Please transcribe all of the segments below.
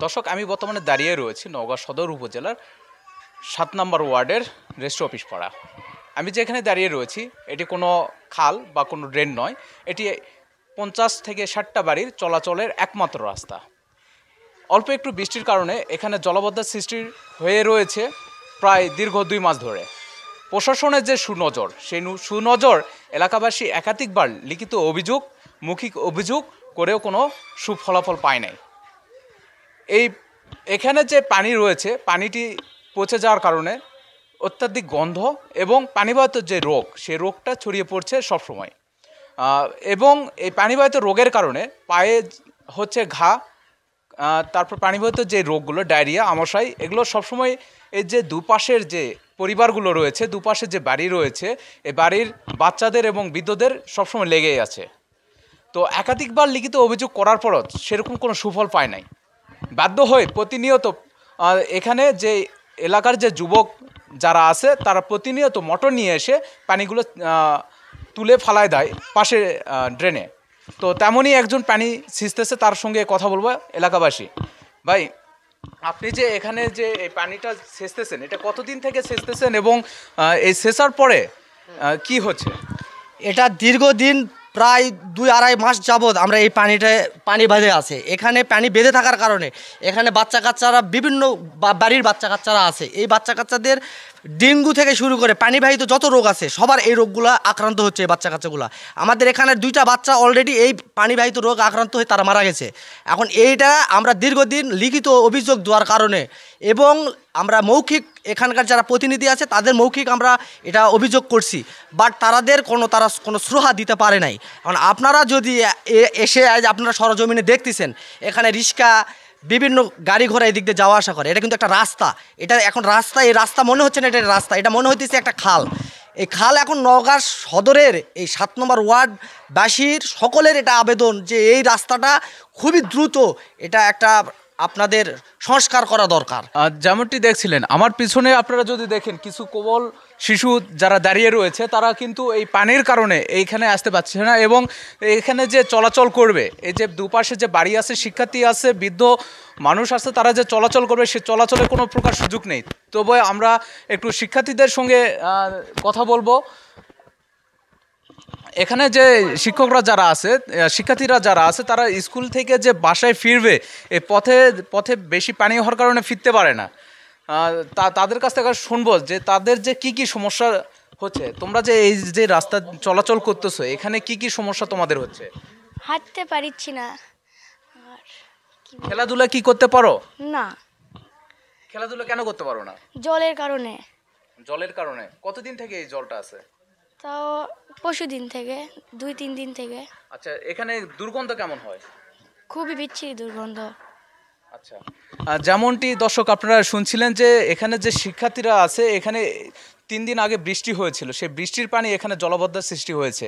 দর্শক, আমি বর্তমানে দাঁড়িয়ে রয়েছি নওগাঁ সদর উপজেলার ৭ নম্বর ওয়ার্ডের রেজিস্ট্রি অফিস পাড়া। আমি যেখানে দাঁড়িয়ে রয়েছি এটি কোনো খাল বা কোনো ড্রেন নয়, এটি ৫০ থেকে ৬০টা বাড়ির চলাচলের একমাত্র রাস্তা। অল্প একটু বৃষ্টির কারণে এখানে জলাবদ্ধতার সৃষ্টি হয়ে রয়েছে প্রায় দীর্ঘ ২ মাস ধরে। প্রশাসনের যে সুনজর, সেই সুনজর এলাকাবাসী একাধিকবার লিখিত অভিযোগ, মৌখিক অভিযোগ করেও কোনো সুফলাফল পায় নাই। এখানে যে পানি রয়েছে, পানিটি পচে যাওয়ার কারণে অত্যাধিক গন্ধ এবং পানিবাহিত যে রোগ, সেই রোগটা ছড়িয়ে পড়ছে সবসময়। এবং এই পানিবাহিত রোগের কারণে পায়ে হচ্ছে ঘা, তারপর পানিবাহিত যে রোগগুলো, ডায়রিয়া, আমাশয়, এগুলো সবসময় এই যে দুপাশের যে পরিবারগুলো রয়েছে, দুপাশে যে বাড়ি রয়েছে, এই বাড়ির বাচ্চাদের এবং বৃদ্ধদের সবসময় লেগেই আছে। তো একাধিকবার লিখিত অভিযোগ করার পরও সেরকম কোনো সুফল পায় নাই। বাধ্য হয়ে প্রতিনিয়ত এখানে যে এলাকার যে যুবক যারা আছে তারা প্রতিনিয়ত মোটর নিয়ে এসে পানিগুলো তুলে ফালায় দেয় পাশে ড্রেনে। তো তেমনই একজন পানি ছিঁচতেছে, তার সঙ্গে কথা বলবো। এলাকাবাসী ভাই, আপনি যে এখানে যে এই পানিটা সেচতেছেন, এটা কতদিন থেকে সেচতেছেন এবং এই সেচার পরে কি হচ্ছে? এটা দীর্ঘদিন প্রায় ২-২.৫ মাস যাবৎ আমরা এই পানি বেঁধে আছে। এখানে পানি বেঁধে থাকার কারণে এখানে বাচ্চা কাচ্চারা বিভিন্ন বাড়ির বাচ্চা কাচ্চারা আছে, এই বাচ্চা কাচ্চাদের ডেঙ্গু থেকে শুরু করে পানিবাহিত যত রোগ আছে সবার এই রোগগুলো আক্রান্ত হচ্ছে। এই বাচ্চা কাচ্চাগুলো, আমাদের এখানে 2টা বাচ্চা অলরেডি এই পানিবাহিত রোগ আক্রান্ত হয়ে তারা মারা গেছে। এখন এইটা আমরা দীর্ঘদিন লিখিত অভিযোগ দেওয়ার কারণে এবং আমরা মৌখিক এখানকার যারা প্রতিনিধি আছে তাদের মৌখিক আমরা এটা অভিযোগ করছি, বাট তারা কোনো শ্রোহা দিতে পারে নাই। এখন আপনারা যদি এসে আপনারা সরজমিনে দেখতেছেন, এখানে রিক্সা বিভিন্ন গাড়ি ঘোড়া এদিক দিয়ে যাওয়া আসা করে। এটা কিন্তু একটা রাস্তা, এটা এখন রাস্তা, এই রাস্তা মনে হচ্ছে না এটা রাস্তা, এটা মনে হইতেছে একটা খাল। এই খাল এখন নওগাঁ সদরের এই ৭ নম্বর ওয়ার্ডবাসীর সকলের এটা আবেদন যে এই রাস্তাটা খুবই দ্রুত এটা একটা আপনাদের সংস্কার করা দরকার। যেমনটি দেখছিলেন আমার পিছনে, আপনারা যদি দেখেন কিছু কোমল শিশু যারা দাঁড়িয়ে রয়েছে, তারা কিন্তু এই পানির কারণে এইখানে আসতে পারছে না এবং এখানে যে চলাচল করবে, এই যে দুপাশে যে বাড়ি আছে, শিক্ষার্থী আছে, বৃদ্ধ মানুষ আছে, তারা যে চলাচল করবে সে চলাচলের কোনো প্রকার সুযোগ নেই। তবে আমরা একটু শিক্ষার্থীদের সঙ্গে কথা বলবো। এখানে যে শিক্ষকরা যারা আছে, শিক্ষার্থীরা যারা আছে, তারা স্কুল থেকে যে বাসায় ফিরবে, এই পথে বেশি পানি হওয়ার কারণে ফিরতে পারে না। তাদের কাছ থেকে শুনবো যে তাদের যে কি সমস্যা হচ্ছে। তোমরা যে এই যে রাস্তা চলাচল করতেছো, এখানে কি সমস্যা তোমাদের হচ্ছে? হাঁটতে পারছি না। আর খেলাধুলা কি করতে পারো না? খেলাধুলা কেন করতে পারো না? জলের কারণে। জলের কারণে? কতদিন থেকে এই জলটা আছে? তাও পরশুদিন থেকে, 2-3 দিন থেকে। আচ্ছা, এখানে দুর্গন্ধ কেমন হয়? খুবই বিচ্ছিরি দুর্গন্ধ। আচ্ছা, যেমনটি দর্শক আপনারা শুনছিলেন যে এখানে যে শিক্ষার্থীরা আছে, এখানে 3 দিন আগে বৃষ্টি হয়েছিল, সেই বৃষ্টির পানি এখানে জলাবদ্ধতার সৃষ্টি হয়েছে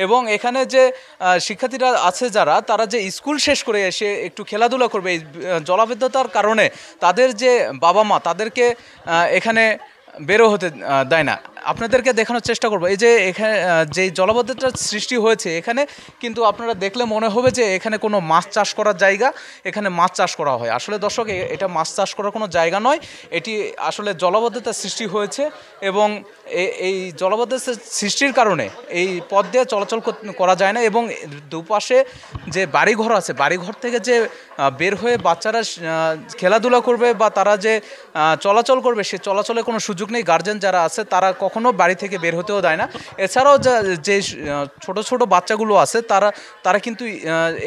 এবং এখানে যে শিক্ষার্থীরা আছে যারা, তারা যে স্কুল শেষ করে এসে একটু খেলাধুলা করবে, এই জলাবদ্ধতার কারণে তাদের যে বাবা মা তাদেরকে এখানে বেরো হতে দেয় না। আপনাদেরকে দেখানোর চেষ্টা করবো এই যে এখানে যে জলাবদ্ধতার সৃষ্টি হয়েছে, এখানে কিন্তু আপনারা দেখলে মনে হবে যে এখানে কোনো মাছ চাষ করার জায়গা, এখানে মাছ চাষ করা হয়। আসলে দর্শক, এটা মাছ চাষ করার কোনো জায়গা নয়, এটি আসলে জলাবদ্ধতার সৃষ্টি হয়েছে এবং এই জলাবদ্ধতার সৃষ্টির কারণে এই পথ দিয়ে চলাচল করা যায় না এবং দুপাশে যে বাড়িঘর আছে, বাড়িঘর থেকে যে বের হয়ে বাচ্চারা খেলাধুলা করবে বা তারা যে চলাচল করবে, সে চলাচলের কোনো সুযোগ নেই। গার্জেন যারা আছে তারা কখনো বাড়ি থেকে বের হতেও দেয় না। এছাড়াও যে ছোট ছোট বাচ্চাগুলো আছে, তারা কিন্তু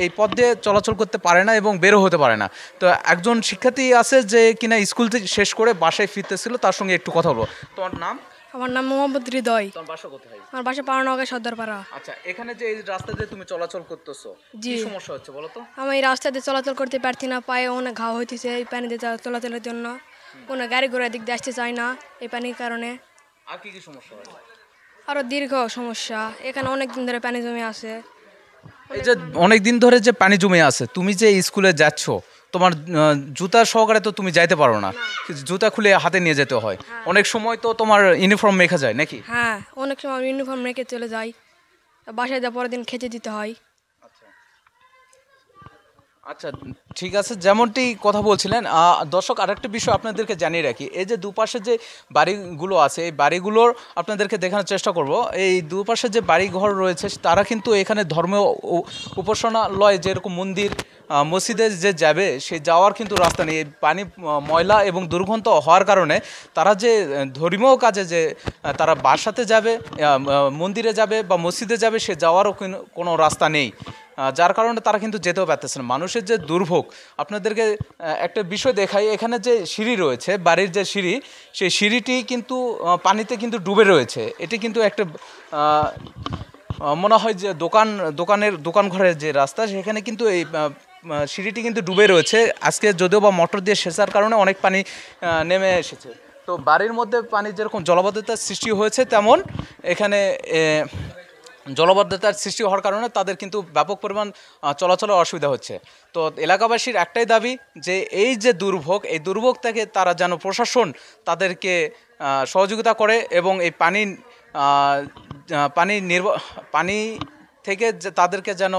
এই পথ দিয়ে চলাচল করতে পারে না এবং বেরো হতে পারে না। তো একজন শিক্ষার্থী আছে যে কিনা স্কুল থেকে শেষ করে বাসায় ফিরতেছিল, তার সঙ্গে একটু কথা বলবো। তোমার নাম? আমার নাম মোহাম্মদ হৃদয়। তোমার বাসা কোথায়? আমার বাসা পাড়ানগর সর্দারপাড়া। আচ্ছা, এখানে যে এই রাস্তা দিয়ে তুমি চলাচল করতেছো, কি সমস্যা হচ্ছে বলো তো? আমি এই রাস্তা দিয়ে চলাচল করতে পারছি না, পায়ে অনেক ঘাও হইতেছে এই পানি দিয়ে চলাচলের জন্য। কোনো গাড়ি ঘোড়া দিক দিয়ে আসতে চায় না এই পানির কারণে। আর কি সমস্যা হয়? আরও দীর্ঘ সমস্যা, এখানে অনেক দিন ধরে পানি জমে আছে। এই যে অনেক দিন ধরে যে পানি জমে আছে, তুমি যে স্কুলে যাচ্ছ, তোমার জুতা সহকারে তো তুমি যাইতে পারো না, জুতা খুলে হাতে নিয়ে যেতে হয়। অনেক সময় তো তোমার ইউনিফর্ম মেখে যায় নাকি? হ্যাঁ, অনেক সময় ইউনিফর্ম রেখে চলে যাই, বাসায় যা পরের দিন খেতে দিতে হয়। আচ্ছা, ঠিক আছে, যেমনটি কথা বলছিলেন দর্শক, আরেকটা বিষয় আপনাদেরকে জানিয়ে রাখি, এই যে দুপাশে যে বাড়িগুলো আছে এই বাড়িগুলোর আপনাদেরকে দেখানোর চেষ্টা করব। এই দুপাশে যে বাড়িঘর রয়েছে তারা কিন্তু এখানে ধর্মীয় উপাসনালয় যেরকম মন্দির মসজিদে যে যাবে সে যাওয়ার কিন্তু রাস্তা নেই। এই পানি ময়লা এবং দুর্গন্ধ হওয়ার কারণে তারা যে ধর্মীয় কাজে যে তারা বাসাতে যাবে, মন্দিরে যাবে বা মসজিদে যাবে, সে যাওয়ারও কোনো রাস্তা নেই। যার কারণে তারা কিন্তু যেতেও পারতেছে না। মানুষের যে দুর্ভোগ, আপনাদেরকে একটা বিষয় দেখাই, এখানে যে সিঁড়ি রয়েছে, বাড়ির যে সিঁড়ি, সেই সিঁড়িটি কিন্তু পানিতে কিন্তু ডুবে রয়েছে। এটি কিন্তু একটা মনে হয় যে দোকান ঘরের যে রাস্তা, সেখানে কিন্তু এই সিঁড়িটি কিন্তু ডুবে রয়েছে। আজকে যদিও বা মোটর দিয়ে সেচার কারণে অনেক পানি নেমে এসেছে। তো বাড়ির মধ্যে পানি যেরকম জলাবদ্ধতার সৃষ্টি হয়েছে, তেমন এখানে জলবদ্ধতার সৃষ্টি হওয়ার কারণে তাদের কিন্তু ব্যাপক পরিমাণ চলাচলের অসুবিধা হচ্ছে। তো এলাকাবাসীর একটাই দাবি যে এই যে দুর্ভোগ, এই দুর্ভোগ থেকে তারা যেন প্রশাসন তাদেরকে সহযোগিতা করে এবং এই পানি থেকে যে তাদেরকে যেন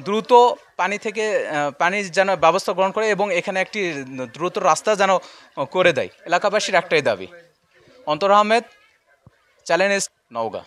দ্রুত পানির যেন ব্যবস্থা গ্রহণ করে এবং এখানে একটি দ্রুত রাস্তা যেন করে দেয়। এলাকাবাসীর একটাই দাবি। অন্তর আহমেদ, চ্যালেঞ্জ, নওগাঁ।